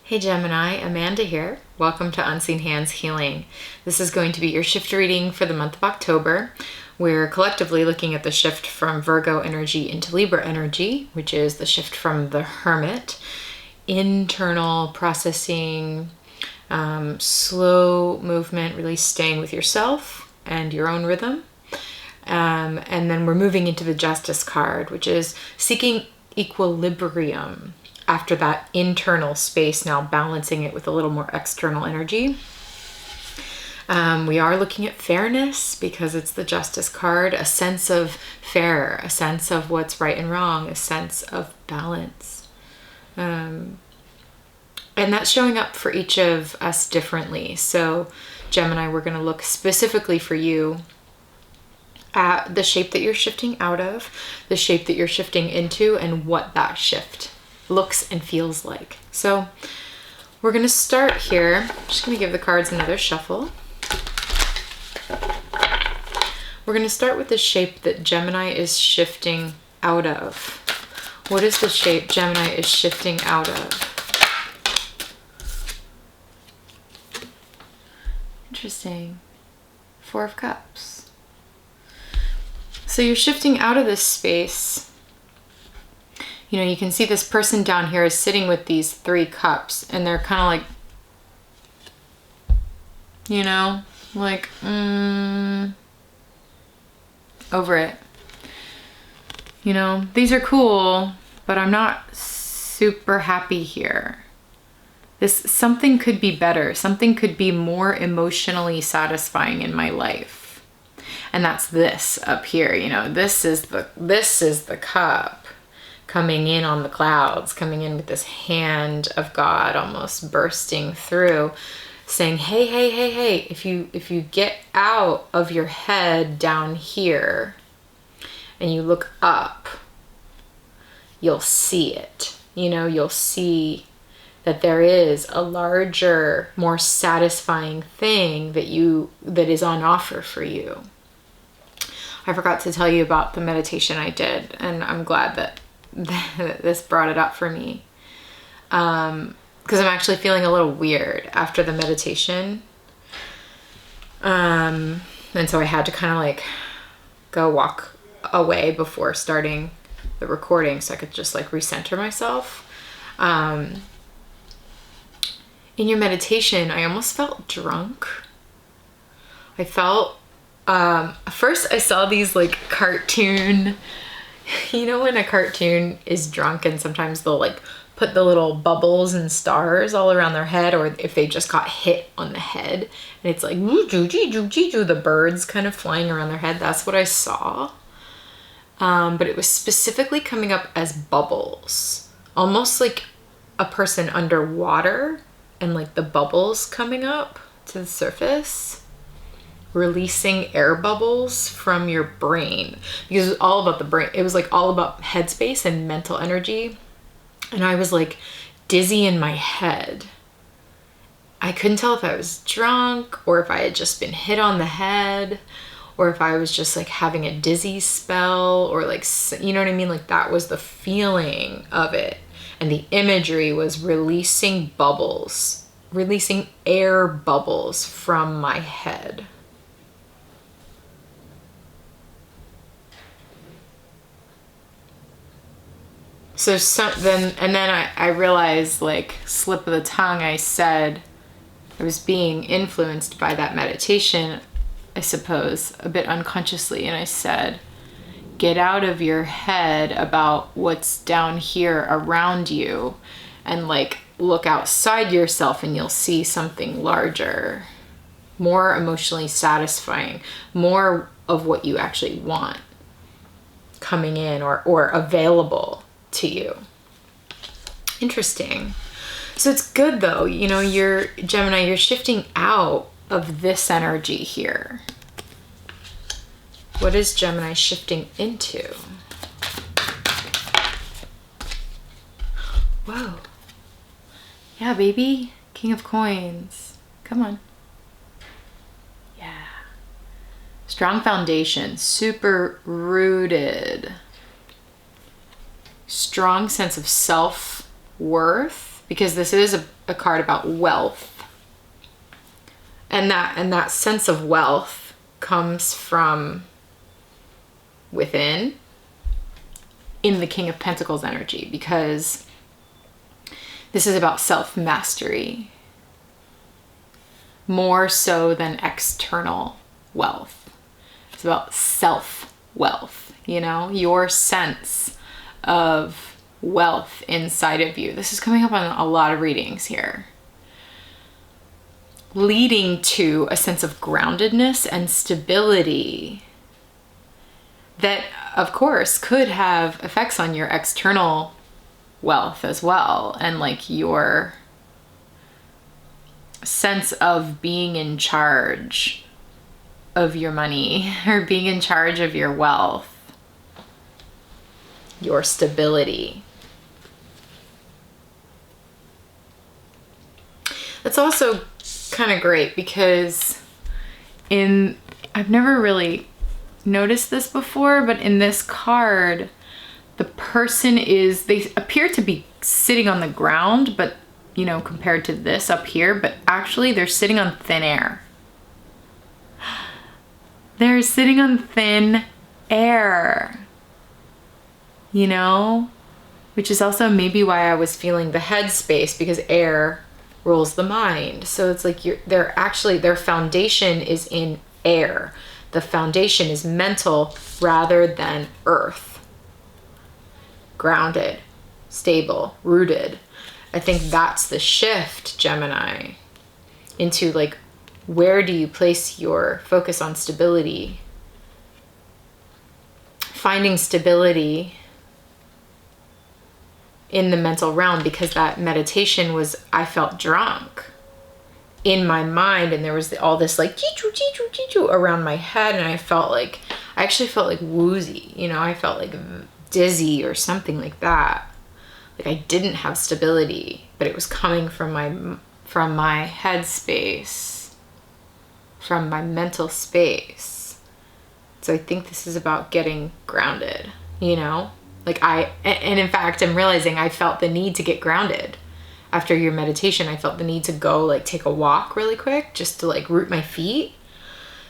Hey Gemini, Amanda here. Welcome to Unseen Hands Healing. This is going to be your shift reading for the month of October. We're collectively looking at the shift from Virgo energy into Libra energy, which is the shift from the Hermit, internal processing, slow movement, really staying with yourself and your own rhythm. And then we're moving into the Justice card, which is seeking equilibrium after that internal space, now balancing it with a little more external energy. We are looking at fairness because it's the Justice card, a sense of fair, a sense of what's right and wrong, a sense of balance. And that's showing up for each of us differently. So Gemini, we're going to look specifically for you at the shape that you're shifting out of, the shape that you're shifting into, and what that shift looks and feels like. So we're going to start here. I'm just going to give the cards another shuffle. We're going to start with the shape that Gemini is shifting out of. What is the shape Gemini is shifting out of? Interesting. Four of Cups. So you're shifting out of this space. You know, you can see this person down here is sitting with these 3 cups and they're kind of like, you know, like, over it. You know, these are cool, but I'm not super happy here. Something could be better. Something could be more emotionally satisfying in my life. And that's this up here, you know, this is the cup coming in on the clouds, coming in with this hand of God almost bursting through, saying, hey, hey, hey, hey, if you get out of your head down here and you look up, you'll see it. You know, you'll see that there is a larger, more satisfying thing that is on offer for you. I forgot to tell you about the meditation I did, and I'm glad that this brought it up for me. Because I'm actually feeling a little weird after the meditation. And so I had to kind of like go walk away before starting the recording so I could just like recenter myself. In your meditation, I almost felt drunk. I felt, first I saw these like cartoon, you know, when a cartoon is drunk and sometimes they'll like put the little bubbles and stars all around their head, or if they just got hit on the head and it's like the birds kind of flying around their head. That's what I saw. But it was specifically coming up as bubbles, almost like a person underwater and like the bubbles coming up to the surface, releasing air bubbles from your brain, because it was all about the brain. It was like all about headspace and mental energy. And I was like dizzy in my head. I couldn't tell if I was drunk or if I had just been hit on the head or if I was just like having a dizzy spell or like, you know what I mean? Like that was the feeling of it. And the imagery was releasing bubbles, releasing air bubbles from my head. So then I realized, like, slip of the tongue, I said I was being influenced by that meditation, I suppose, a bit unconsciously. And I said, get out of your head about what's down here around you and like look outside yourself and you'll see something larger, more emotionally satisfying, more of what you actually want coming in or available to you. Interesting. So it's good though, you know, you're Gemini, you're shifting out of this energy here. What is Gemini shifting into? Whoa. Yeah, baby. King of Coins. Come on. Yeah. Strong foundation, super rooted. Strong sense of self-worth because this is a card about wealth. And that sense of wealth comes from within in the King of Pentacles energy, because this is about self-mastery more so than external wealth. It's about self-wealth, you know, your sense of wealth inside of you. This is coming up on a lot of readings here, leading to a sense of groundedness and stability that, of course, could have effects on your external wealth as well, and like your sense of being in charge of your money or being in charge of your wealth, your stability. That's also kind of great because I've never really noticed this before, but in this card, the person they appear to be sitting on the ground, but you know, compared to this up here, but actually they're sitting on thin air. They're sitting on thin air, you know, which is also maybe why I was feeling the head space, because air rules the mind. So it's like their foundation is in air. The foundation is mental rather than earth. Grounded, stable, rooted. I think that's the shift, Gemini, into like, where do you place your focus on stability? Finding stability in the mental realm, because that meditation was, I felt drunk in my mind, and there was all this like chee-choo around my head, and I actually felt like woozy, you know, I felt like dizzy or something like that. Like I didn't have stability, but it was coming from my head space, from my mental space. So I think this is about getting grounded, you know? Like and in fact, I'm realizing I felt the need to get grounded. After your meditation, I felt the need to go like take a walk really quick just to like root my feet,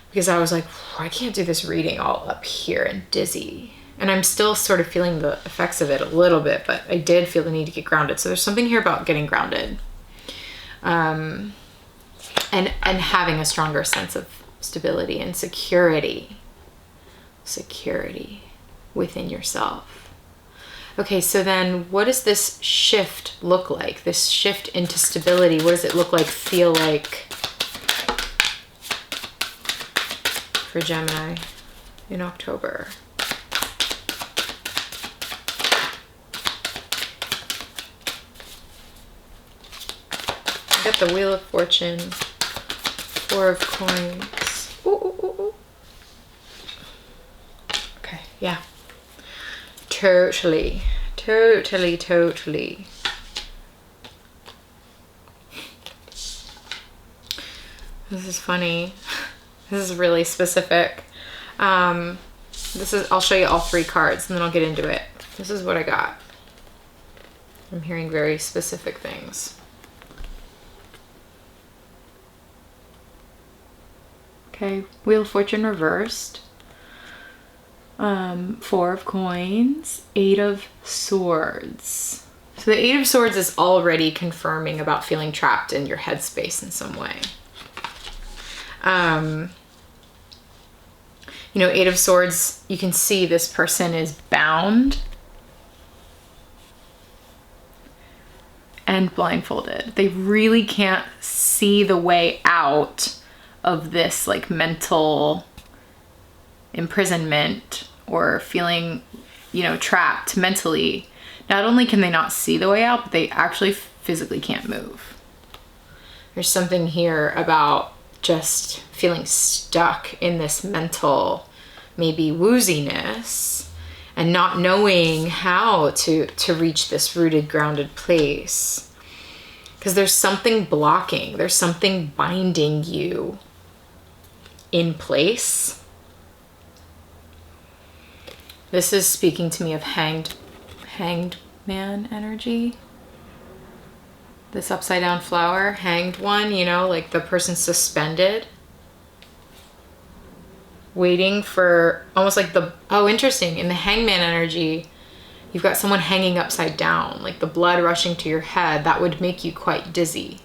because I was like, I can't do this reading all up here and dizzy. And I'm still sort of feeling the effects of it a little bit, but I did feel the need to get grounded. So there's something here about getting grounded, and having a stronger sense of stability and security within yourself. Okay, so then what does this shift look like? This shift into stability, what does it look like, feel like for Gemini in October? Got the Wheel of Fortune, 4 of Coins. Ooh, ooh, ooh, ooh. Okay, yeah. Totally. This is funny. This is really specific. I'll show you all 3 cards and then I'll get into it. This is what I got. I'm hearing very specific things. Okay, Wheel of Fortune reversed. 4 of Coins, 8 of Swords. So the 8 of Swords is already confirming about feeling trapped in your headspace in some way. You know, 8 of Swords, you can see this person is bound and blindfolded. They really can't see the way out of this like mental imprisonment or feeling, you know, trapped mentally. Not only can they not see the way out, but they actually physically can't move. There's something here about just feeling stuck in this mental, maybe wooziness, and not knowing how to reach this rooted, grounded place. Because there's something blocking, there's something binding you in place. This is speaking to me of hanged man energy. This upside down flower, hanged one, you know, like the person suspended, waiting for almost like the, oh, interesting. In the hangman energy, you've got someone hanging upside down, like the blood rushing to your head. That would make you quite dizzy.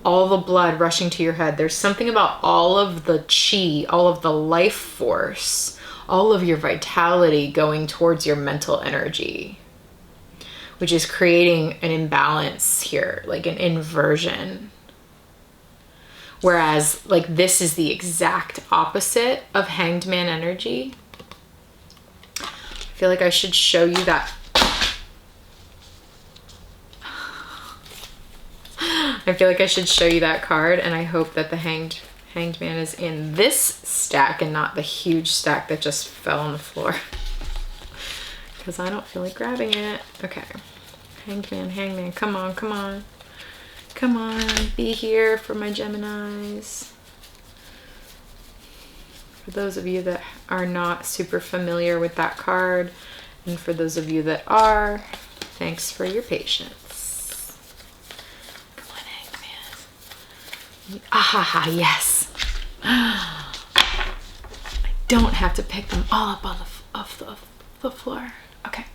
All the blood rushing to your head. There's something about all of the chi, all of the life force, all of your vitality going towards your mental energy, which is creating an imbalance here, like an inversion. Whereas like this is the exact opposite of hanged man energy. I feel like I should show you that. I feel like I should show you that card, and I hope that the hanged man is in this stack and not the huge stack that just fell on the floor. Because I don't feel like grabbing it. Okay. Hanged man, come on, come on. Come on, be here for my Geminis. For those of you that are not super familiar with that card, and for those of you that are, thanks for your patience. Come on, Hanged Man. Ah, yes. I don't have to pick them all up off the floor. Okay.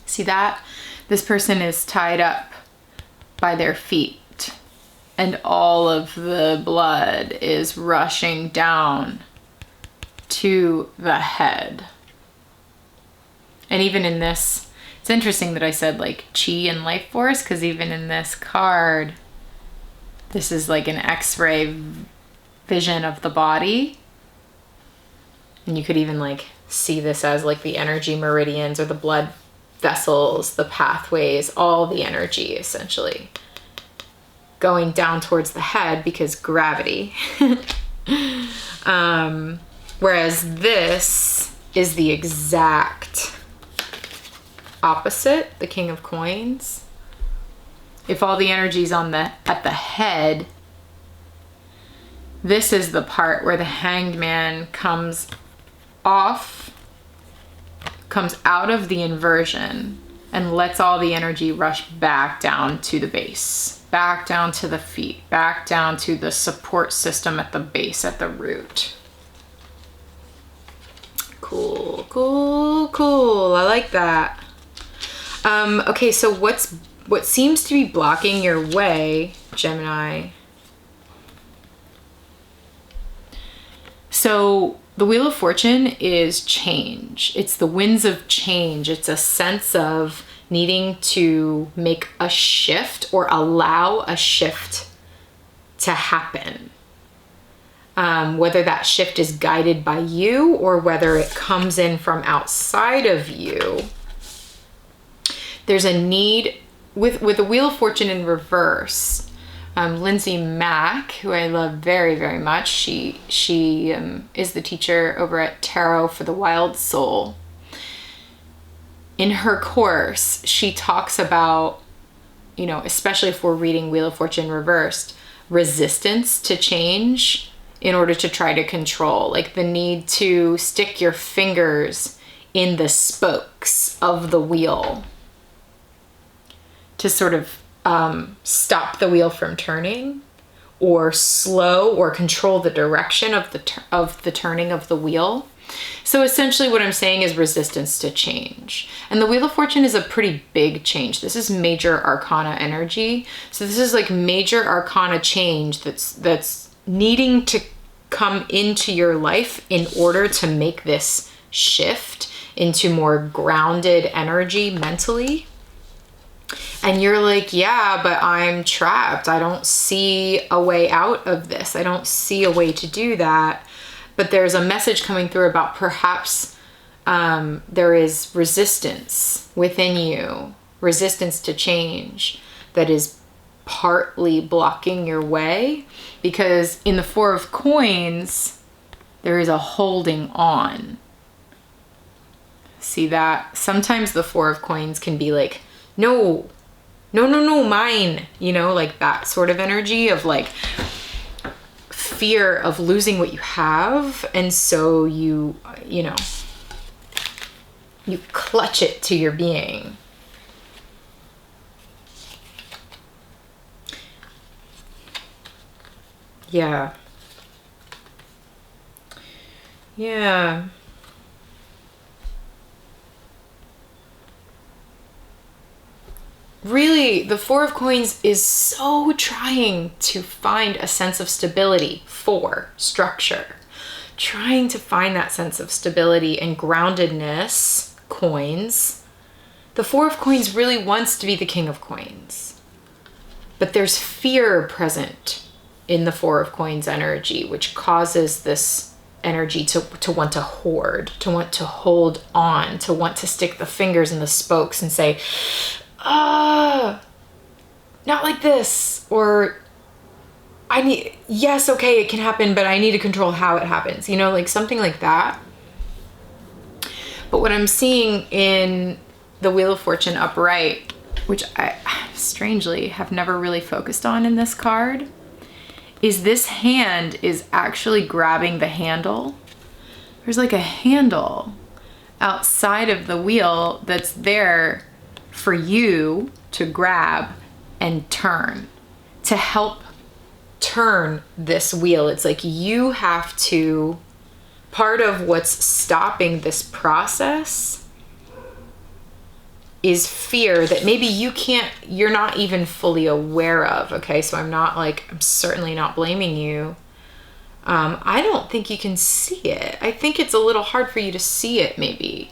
See that? This person is tied up by their feet, and all of the blood is rushing down to the head. And even in this, it's interesting that I said like chi and life force, because even in this card, this is like an X-ray vision of the body. And you could even like see this as like the energy meridians or the blood vessels, the pathways, all the energy essentially going down towards the head because gravity. Whereas this is the exact opposite, the King of Coins. If all the energy's at the head, this is the part where the Hanged Man comes out of the inversion and lets all the energy rush back down to the base, back down to the feet, back down to the support system at the base, at the root. Cool, cool, cool. I like that. Okay, so what seems to be blocking your way, Gemini? So the Wheel of Fortune is change. It's the winds of change. It's a sense of needing to make a shift or allow a shift to happen. Whether that shift is guided by you or whether it comes in from outside of you. There's a need with the Wheel of Fortune in reverse. Lindsay Mack, who I love very, very much, she is the teacher over at Tarot for the Wild Soul. In her course, she talks about, you know, especially if we're reading Wheel of Fortune reversed, resistance to change in order to try to control, like the need to stick your fingers in the spokes of the wheel to sort of stop the wheel from turning, or slow or control the direction of the turning of the wheel. So essentially what I'm saying is resistance to change. And the Wheel of Fortune is a pretty big change. This is major arcana energy. So this is like major arcana change that's needing to come into your life in order to make this shift into more grounded energy mentally. And you're like, yeah, but I'm trapped. I don't see a way out of this. I don't see a way to do that. But there's a message coming through about perhaps there is resistance within you, resistance to change that is partly blocking your way. Because in the Four of Coins, there is a holding on. See that? Sometimes the Four of Coins can be like, no, mine, you know, like that sort of energy of like fear of losing what you have. And so you clutch it to your being. Yeah. Yeah. Really, the Four of Coins is so trying to find a sense of stability for structure. Trying to find that sense of stability and groundedness, coins. The Four of Coins really wants to be the King of Coins. But there's fear present in the Four of Coins energy, which causes this energy to want to hoard, to want to hold on, to want to stick the fingers in the spokes and say, not like this, or yes, okay, it can happen, but I need to control how it happens, you know, like something like that. But what I'm seeing in the Wheel of Fortune upright, which I strangely have never really focused on in this card, is this hand is actually grabbing the handle. There's like a handle outside of the wheel that's there for you to grab and turn, to help turn this wheel. It's like you have to, part of what's stopping this process is fear that maybe you're not even fully aware of. Okay, so I'm certainly not blaming you. I don't think you can see it. I think it's a little hard for you to see it, maybe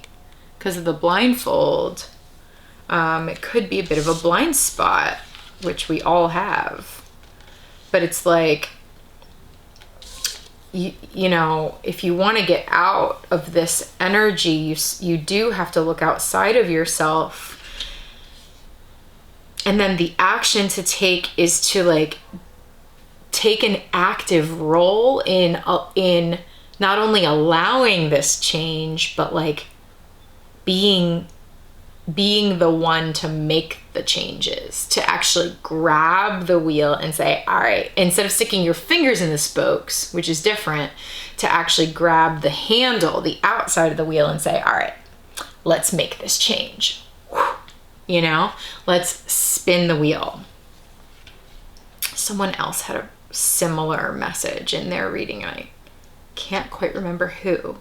because of the blindfold. It could be a bit of a blind spot, which we all have. But it's like, you know, if you want to get out of this energy, you do have to look outside of yourself. And then the action to take is to like take an active role in not only allowing this change, but like being the one to make the changes, to actually grab the wheel and say, all right, instead of sticking your fingers in the spokes, which is different, to actually grab the handle, the outside of the wheel, and say, all right, let's make this change. You know, let's spin the wheel. Someone else had a similar message in their reading. I can't quite remember who,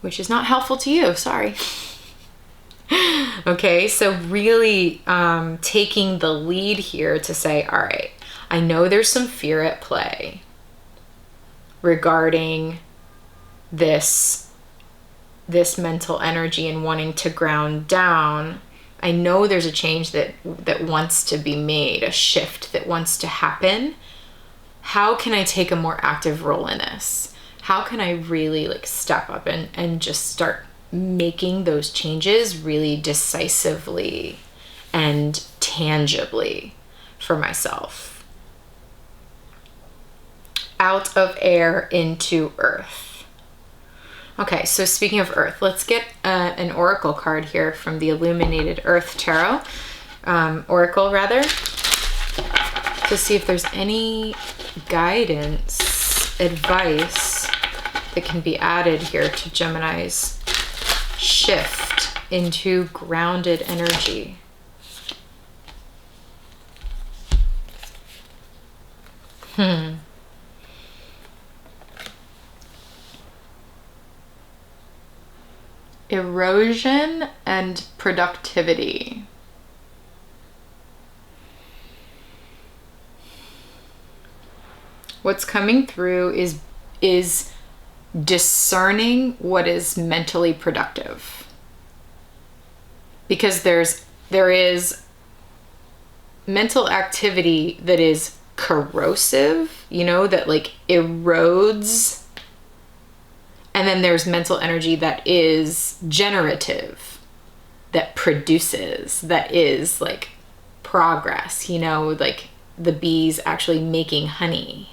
which is not helpful to you. Sorry. Okay, so really taking the lead here to say, all right, I know there's some fear at play regarding this mental energy and wanting to ground down. I know there's a change that wants to be made, a shift that wants to happen. How can I take a more active role in this? How can I really like step up and just start making those changes really decisively and tangibly for myself? Out of air into earth. Okay, so speaking of earth, let's get an oracle card here from the Illuminated Earth Tarot. Oracle, rather. To see if there's any guidance, advice that can be added here to Gemini's shift into grounded energy. Erosion and productivity. What's coming through is discerning what is mentally productive. Because there is mental activity that is corrosive, you know, that like erodes. And then there's mental energy that is generative, that produces, that is like progress, you know, like the bees actually making honey.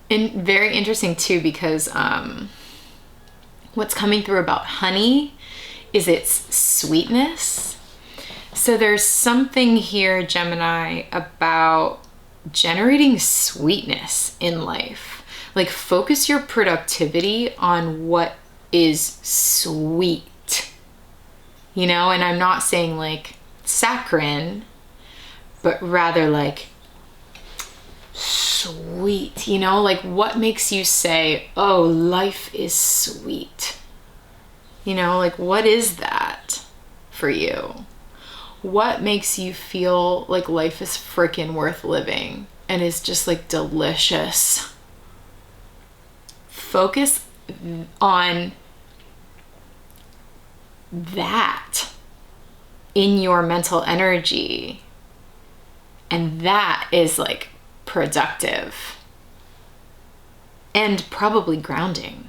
And very interesting too, because what's coming through about honey is its sweetness. So there's something here, Gemini, about generating sweetness in life. Like focus your productivity on what is sweet, you know. And I'm not saying like saccharine, but rather like sweet, you know, like what makes you say, oh, life is sweet? You know, like what is that for you? What makes you feel like life is freaking worth living and is just like delicious? Focus on that in your mental energy, and that is like productive and probably grounding,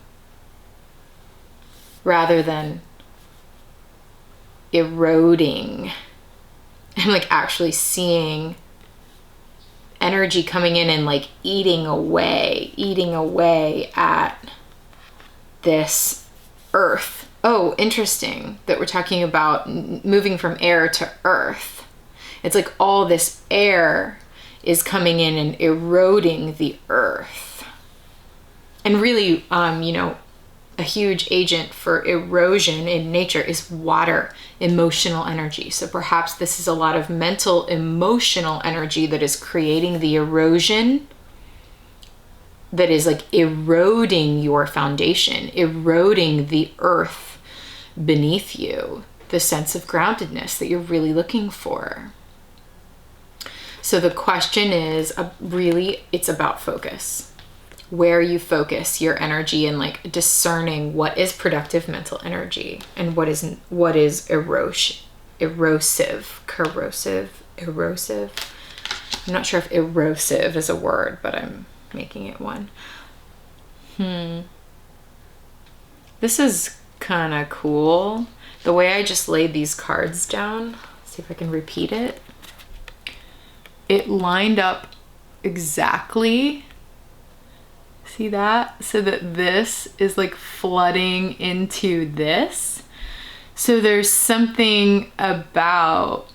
rather than eroding and like actually seeing energy coming in and like eating away at this earth. Oh, interesting that we're talking about moving from air to earth. It's like all this air is coming in and eroding the earth. And really, you know, a huge agent for erosion in nature is water, emotional energy. So perhaps this is a lot of mental, emotional energy that is creating the erosion, that is like eroding your foundation, eroding the earth beneath you, the sense of groundedness that you're really looking for. So the question is really, it's about focus. Where you focus your energy and like discerning what is productive mental energy and what is corrosive. I'm not sure if erosive is a word, but I'm making it one. This is kind of cool. The way I just laid these cards down, see if I can repeat it. It lined up exactly. See that? So that this is like flooding into this. So there's something about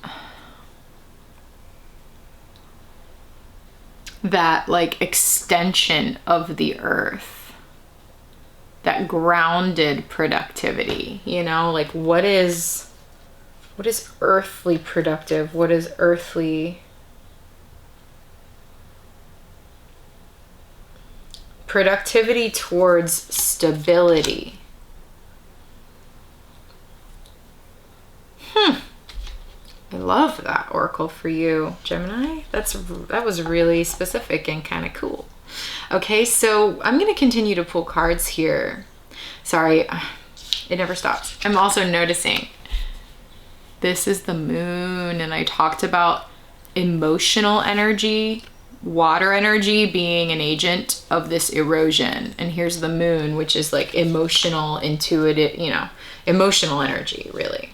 that like extension of the earth, that grounded productivity, you know, like what is earthly productive? What is earthly productivity towards stability? I love that oracle for you, Gemini. That was really specific and kind of cool. Okay, so I'm going to continue to pull cards here. Sorry, it never stops. I'm also noticing this is the moon, and I talked about emotional energy, water energy being an agent of this erosion. And here's the moon, which is like emotional, intuitive, you know, emotional energy, really.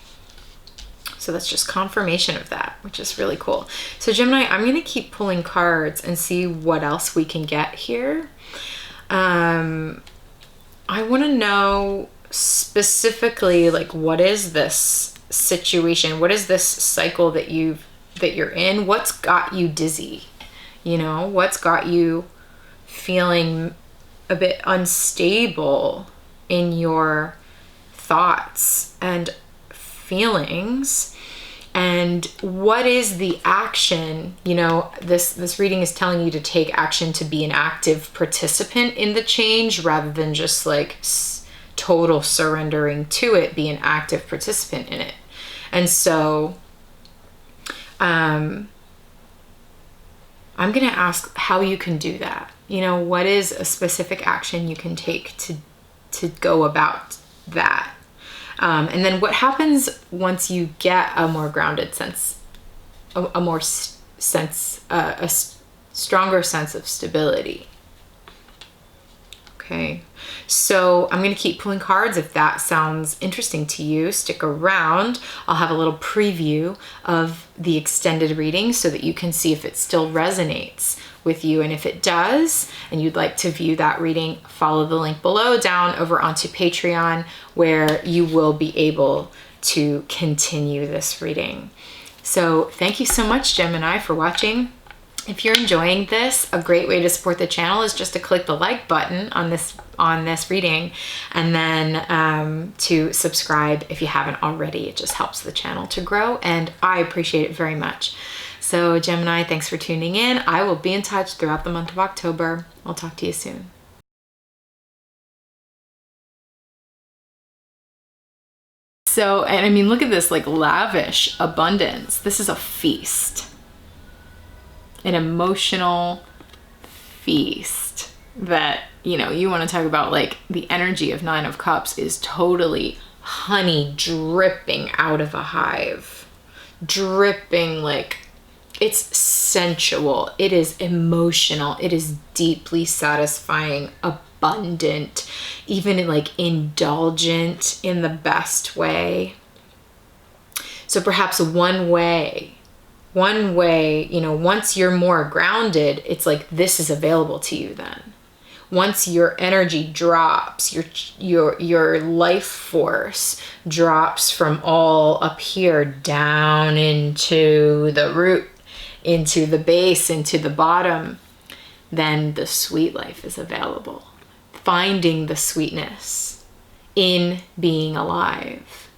So that's just confirmation of that, which is really cool. So Gemini, I'm going to keep pulling cards and see what else we can get here. I want to know specifically, like, what is this situation? What is this cycle that you're in? What's got you dizzy? You know, what's got you feeling a bit unstable in your thoughts and feelings? And what is the action? You know, this reading is telling you to take action, to be an active participant in the change rather than just like total surrendering to it. Be an active participant in it. And so I'm going to ask how you can do that. You know, what is a specific action you can take to go about that? And then what happens once you get a more grounded sense, a stronger sense of stability? Okay, so I'm going to keep pulling cards. If that sounds interesting to you, stick around. I'll have a little preview of the extended reading so that you can see if it still resonates with you. And if it does, and you'd like to view that reading, follow the link below down over onto Patreon, where you will be able to continue this reading. So thank you so much, Gemini, for watching. If you're enjoying this, a great way to support the channel is just to click the like button on this reading, and then to subscribe if you haven't already. It just helps the channel to grow, and I appreciate it very much. So Gemini, thanks for tuning in. I will be in touch throughout the month of October. I'll talk to you soon. So, and I mean, look at this, like lavish abundance. This is a feast, an emotional feast that, you know, you want to talk about, like the energy of Nine of Cups is totally honey dripping out of a hive, dripping, like it's sensual, it is emotional, it is deeply satisfying, abundant, even like indulgent in the best way. So perhaps one way, you know, once you're more grounded, it's like this is available to you then. Once your energy drops, your life force drops from all up here down into the root, into the base, into the bottom, then the sweet life is available. Finding the sweetness in being alive.